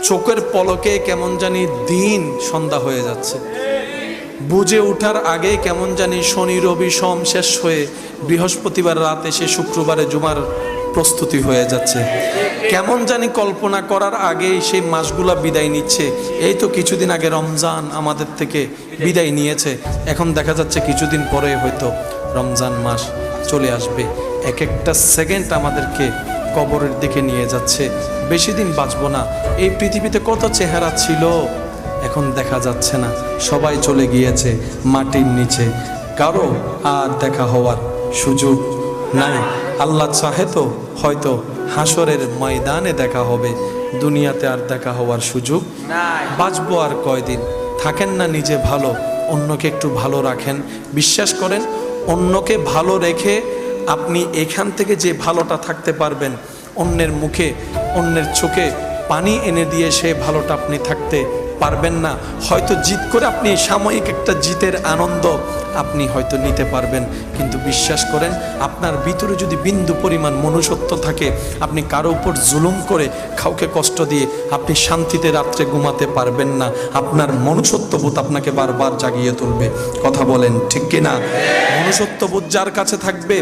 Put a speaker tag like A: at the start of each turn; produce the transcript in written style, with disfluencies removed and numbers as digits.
A: চোখের পলকে কেমন জানি দিন সন্ধ্যা হয়ে যাচ্ছে, বুঝে ওঠার আগে কেমন জানি শনি রবি সোম শেষ হয়ে বৃহস্পতিবার রাত এসে শুক্রবারে জুমার প্রস্তুতি হয়ে যাচ্ছে। কেমন জানি কল্পনা করার আগেই সেই মাসগুলা বিদায় নিচ্ছে। এই তো কিছুদিন আগে রমজান আমাদের থেকে বিদায় নিয়েছে, এখন দেখা যাচ্ছে কিছুদিন পরে হয়তো রমজান মাস চলে আসবে। এক একটা সেকেন্ড আমাদেরকে কবরের দিকে নিয়ে যাচ্ছে। বেশি দিন বাঁচবো না। এই পৃথিবীতে কত চেহারা ছিল, এখন দেখা যাচ্ছে না, সবাই চলে গিয়েছে মাটির নিচে, কারো আর দেখা হওয়ার সুযোগ নাই। আল্লাহ চাহে তো হয়তো হাসরের ময়দানে দেখা হবে, দুনিয়াতে আর দেখা হওয়ার সুযোগ নাই। বাঁচবো আর কয়দিন, থাকেন না নিজে ভালো, অন্যকে একটু ভালো রাখেন। বিশ্বাস করেন, অন্যকে ভালো রেখে আপনি এখান থেকে যে ভালোটা থাকতে পারবেন, অন্যের মুখে অন্যের চোখে পানি এনে দিয়ে সে ভালোটা আপনি থাকতে পারবেন না। হয়তো জিত করে আপনি সাময়িক একটা জিতের আনন্দ আপনি হয়তো নিতে পারবেন, কিন্তু বিশ্বাস করেন আপনার ভিতরে যদি বিন্দু পরিমাণ মনুষ্যত্ব থাকে, আপনি কারো উপর জুলুম করে কাউকে কষ্ট দিয়ে আপনি শান্তিতে রাত্রে ঘুমাতে পারবেন না। আপনার মনুষ্যত্ববোধ আপনাকে বারবার জাগিয়ে তুলবে। কথা বলেন ঠিক কিনা? মনুষ্যত্ববোধ যার কাছে থাকবে